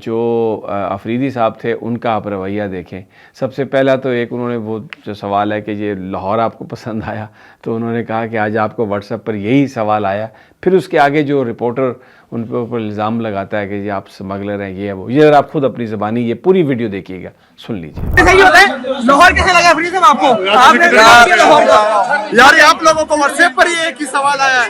جو افریدی صاحب تھے ان کا آپ رویہ دیکھیں. سب سے پہلا تو ایک انہوں نے وہ جو سوال ہے کہ یہ لاہور آپ کو پسند آیا، تو انہوں نے کہا کہ آج آپ کو واٹس ایپ پر یہی سوال آیا. پھر اس کے آگے جو رپورٹر ان کے اوپر الزام لگاتا ہے کہ یہ آپ اسمگلر ہیں، یہ ہے وہ. یہ اگر آپ خود اپنی زبانی یہ پوری ویڈیو دیکھیے گا، سن لیجیے. لاہور کیسے لگا افریدی صاحب آپ کو؟ آپ نے لاہور کا یار آپ لوگوں کو واٹس ایپ پر ہی ایک ہی سوال آیا ہے.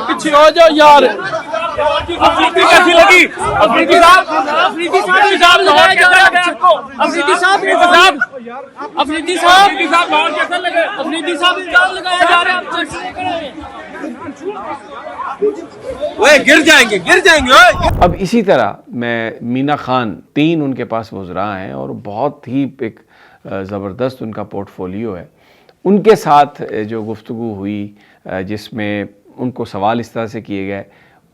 پیچھے ہو جاؤ یار. افریدی کیسی لگی؟ افریدی صاحب الزام لگایا جا رہا ہے آپ کو. افریدی صاحب الزام لگایا جا رہا ہے. گر جائیں گے. اب اسی طرح میں مینا خان، 3 ان کے پاس وزراء ہیں اور بہت ہی ایک زبردست ان کا پورٹ فولیو ہے. ان کے ساتھ جو گفتگو ہوئی جس میں ان کو سوال اس طرح سے کیے گئے،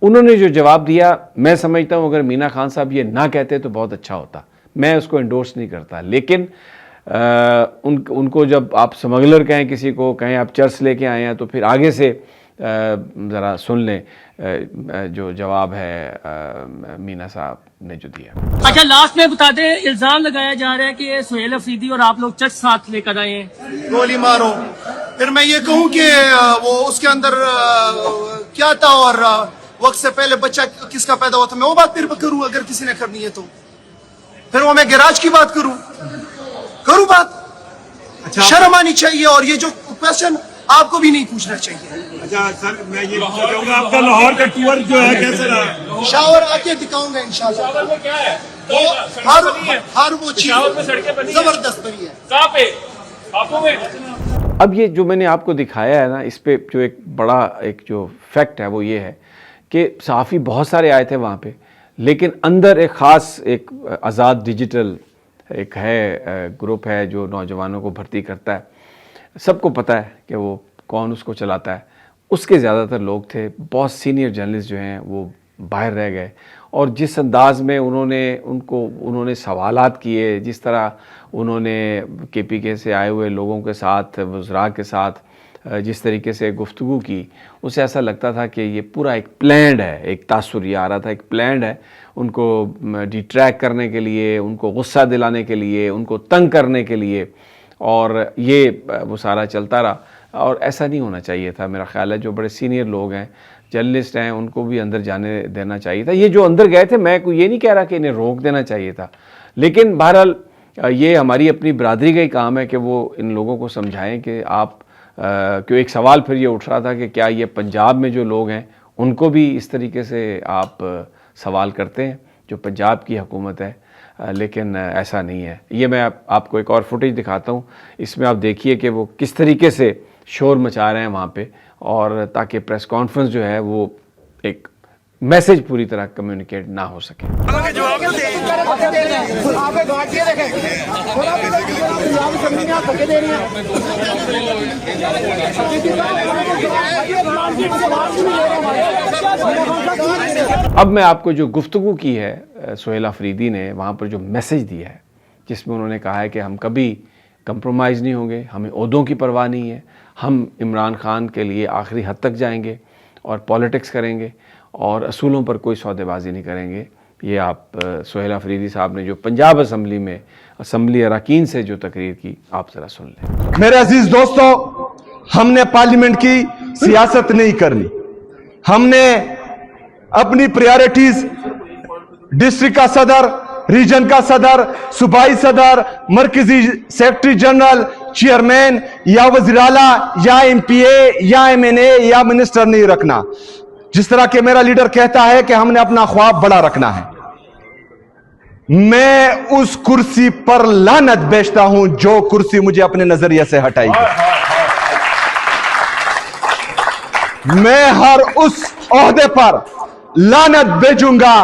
انہوں نے جو جواب دیا، میں سمجھتا ہوں اگر مینا خان صاحب یہ نہ کہتے تو بہت اچھا ہوتا. میں اس کو انڈورس نہیں کرتا، لیکن ان کو جب آپ سمگلر کہیں، کسی کو کہیں آپ چرس لے کے آئے ہیں، تو پھر آگے سے ذرا سن لیں جو جواب ہے مینا صاحب نے جو دیا. اچھا لاسٹ میں بتا دیں، الزام لگایا جا رہا ہے کہ سہیل افریدی اور آپ لوگ چرچ ساتھ لے کر آئے ہیں. گولی مارو، پھر میں یہ کہوں کہ وہ اس کے اندر کیا تھا اور وقت سے پہلے بچہ کس کا پیدا ہوا تھا، میں وہ بات پھر کروں اگر کسی نے کرنی ہے تو. پھر وہ میں گیراج کی بات کروں بات. شرم آنی چاہیے، اور یہ جو کوشچن آپ کو بھی نہیں پوچھنا چاہیے. اچھا سر، میں یہ پوچھنا چاہوں گا آپ کا لاہور کا ٹور جو ہے کیسا رہا؟ شاور آ کے دکھاؤں گا انشاءاللہ. ہر وہ چیز زبردست بنی ہے. اب یہ جو میں نے آپ کو دکھایا ہے نا، اس پہ جو ایک بڑا ایک جو فیکٹ ہے وہ یہ ہے کہ صحافی بہت سارے آئے تھے وہاں پہ، لیکن اندر ایک خاص ایک آزاد ڈیجیٹل ایک ہے گروپ ہے جو نوجوانوں کو بھرتی کرتا ہے. سب کو پتہ ہے کہ وہ کون اس کو چلاتا ہے. اس کے زیادہ تر لوگ تھے، بہت سینئر جرنلسٹ جو ہیں وہ باہر رہ گئے. اور جس انداز میں انہوں نے سوالات کیے، جس طرح انہوں نے کے پی کے سے آئے ہوئے لوگوں کے ساتھ، وزراء کے ساتھ جس طریقے سے گفتگو کی، اسے ایسا لگتا تھا کہ یہ پورا ایک پلانڈ ہے. ایک تاثر یہ آ رہا تھا، ایک پلانڈ ہے ان کو ڈیٹریکٹ کرنے کے لیے، ان کو غصہ دلانے کے لیے، ان کو تنگ کرنے کے لیے، اور یہ وہ سارا چلتا رہا. اور ایسا نہیں ہونا چاہیے تھا. میرا خیال ہے جو بڑے سینئر لوگ ہیں، جرنلسٹ ہیں، ان کو بھی اندر جانے دینا چاہیے تھا. یہ جو اندر گئے تھے، میں کوئی یہ نہیں کہہ رہا کہ انہیں روک دینا چاہیے تھا، لیکن بہرحال یہ ہماری اپنی برادری کا ہی کام ہے کہ وہ ان لوگوں کو سمجھائیں کہ آپ کیوں. ایک سوال پھر یہ اٹھ رہا تھا کہ کیا یہ پنجاب میں جو لوگ ہیں ان کو بھی اس طریقے سے آپ سوال کرتے ہیں جو پنجاب کی حکومت ہے، لیکن ایسا نہیں ہے. یہ میں آپ کو ایک اور فوٹیج دکھاتا ہوں. اس میں آپ دیکھیے کہ وہ کس طریقے سے شور مچا رہے ہیں وہاں پہ، اور تاکہ پریس کانفرنس جو ہے وہ ایک میسج پوری طرح کمیونیکیٹ نہ ہو سکے. اب میں آپ کو جو گفتگو کی ہے سہیل افریدی نے وہاں پر جو میسج دیا ہے، جس میں انہوں نے کہا ہے کہ ہم کبھی کمپرومائز نہیں ہوں گے، ہمیں عہدوں کی پرواہ نہیں ہے، ہم عمران خان کے لیے آخری حد تک جائیں گے اور پالیٹکس کریں گے اور اصولوں پر کوئی سودے بازی نہیں کریں گے. یہ آپ سہیل افریدی صاحب نے جو پنجاب اسمبلی میں اسمبلی اراکین سے جو تقریر کی، آپ ذرا سن لیں. میرے عزیز دوستو، ہم نے پارلیمنٹ کی سیاست نہیں کرنی. ہم نے اپنی پریارٹیز ڈسٹرکٹ کا صدر، ریجن کا صدر، صوبائی صدر، مرکزی سیکرٹری جنرل، چیئرمین یا وزیر اعلیٰ یا ایم پی اے یا ایم این اے یا منسٹر نہیں رکھنا. جس طرح کہ میرا لیڈر کہتا ہے کہ ہم نے اپنا خواب بڑا رکھنا ہے. میں اس کرسی پر لعنت بیچتا ہوں جو کرسی مجھے اپنے نظریے سے ہٹائی گئی. میں ہر اس عہدے پر لعنت بیچوں گا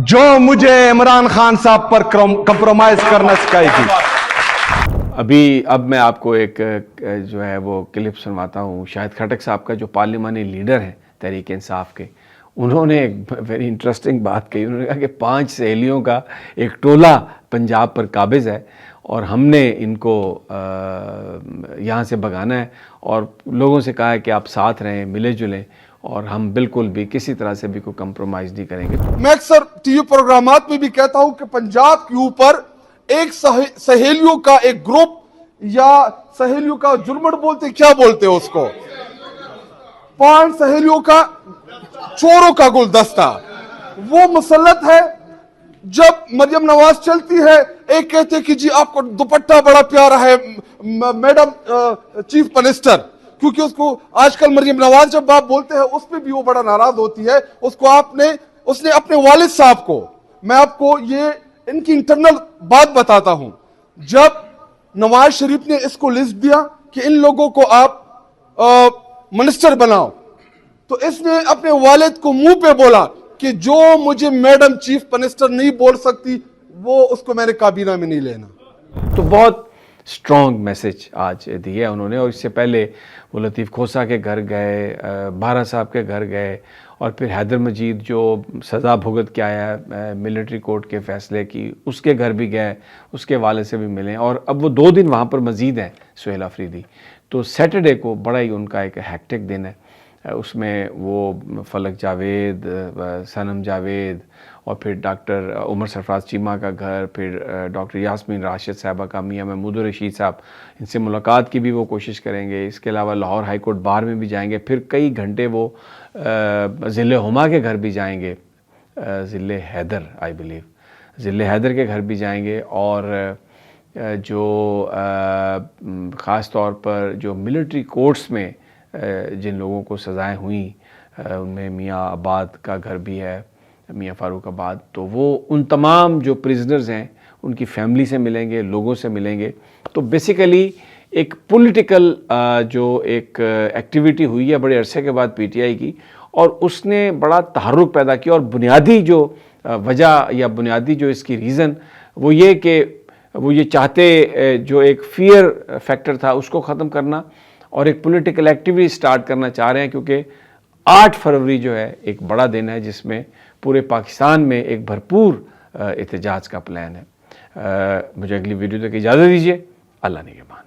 جو مجھے عمران خان صاحب پر کمپرومائز کرنا سکھائے گی. ابھی اب میں آپ کو ایک جو ہے وہ کلپ سنواتا ہوں شاہد خٹک صاحب کا، جو پارلیمانی لیڈر ہیں تحریک انصاف کے. انہوں نے ایک ویری انٹرسٹنگ بات کہی. انہوں نے کہا کہ 5 سہیلیوں کا ایک ٹولہ پنجاب پر قابض ہے اور ہم نے ان کو یہاں سے بھگانا ہے، اور لوگوں سے کہا ہے کہ آپ ساتھ رہیں، ملے جلیں، اور ہم بالکل بھی کسی طرح سے بھی کوئی کمپرومائز نہیں کریں گے. میں اکثر ٹی وی پروگرامات میں بھی کہتا ہوں کہ پنجاب کے اوپر ایک سہیلیوں کا ایک گروپ یا سہیلیوں کا جرمٹ بولتے کیا بولتے ہیں اس کو، 5 سہیلیوں کا چوروں کا گلدستہ وہ مسلط ہے. جب مریم نواز چلتی ہے ایک کہتے ہیں کہ جی آپ کو دوپٹہ بڑا پیارا ہے میڈم چیف منسٹر، کیونکہ اس کو آج کل مریم نواز جب آپ بولتے ہیں اس پہ بھی وہ بڑا ناراض ہوتی ہے. اس نے اپنے والد صاحب کو، میں آپ کو یہ ان کی انٹرنل بات بتاتا ہوں، جب نواز شریف نے اس کو لسٹ دیا کہ ان لوگوں کو آپ منسٹر بناؤ، تو اس نے اپنے والد کو منہ پہ بولا کہ جو مجھے میڈم چیف منسٹر نہیں بول سکتی وہ اس کو میں نے کابینہ میں نہیں لینا. تو بہت سٹرونگ میسج آج دیا انہوں نے. اور اس سے پہلے وہ لطیف کھوسہ کے گھر گئے، بارہ صاحب کے گھر گئے، اور پھر حیدر مجید جو سزا بھگت کے آیا ہے ملٹری کورٹ کے فیصلے کی، اس کے گھر بھی گئے، اس کے والد سے بھی ملیں. اور اب وہ 2 دن وہاں پر مزید ہیں سہیل آفریدی. تو سیٹرڈے کو بڑا ہی ان کا ایک ہیکٹک دن ہے. اس میں وہ فلک جاوید، صنم جاوید، اور پھر ڈاکٹر عمر سرفراز چیمہ کا گھر، پھر ڈاکٹر یاسمین راشد صاحبہ کا، میاں محمود الرشید صاحب، ان سے ملاقات کی بھی وہ کوشش کریں گے. اس کے علاوہ لاہور ہائی کورٹ بار میں بھی جائیں گے. پھر کئی گھنٹے وہ ضلع ہما کے گھر بھی جائیں گے، ضلع حیدر آئی بلیو، ضلع حیدر کے گھر بھی جائیں گے. اور جو خاص طور پر جو ملٹری کورٹس میں جن لوگوں کو سزائیں ہوئیں ان میں میاں عباد کا گھر بھی ہے، میاں فاروق آباد. تو وہ ان تمام جو پریزنرز ہیں ان کی فیملی سے ملیں گے، لوگوں سے ملیں گے. تو بیسیکلی ایک پولیٹیکل جو ایک ایکٹیویٹی ہوئی ہے بڑے عرصے کے بعد پی ٹی آئی کی، اور اس نے بڑا تحرک پیدا کیا. اور بنیادی جو وجہ یا بنیادی جو اس کی ریزن وہ یہ کہ وہ یہ چاہتے جو ایک فیئر فیکٹر تھا اس کو ختم کرنا، اور ایک پولیٹیکل ایکٹیویٹی سٹارٹ کرنا چاہ رہے ہیں. کیونکہ 8 فروری جو ہے ایک بڑا دن ہے جس میں پورے پاکستان میں ایک بھرپور احتجاج کا پلان ہے. مجھے اگلی ویڈیو تک اجازت دیجیے. اللہ نگہبان.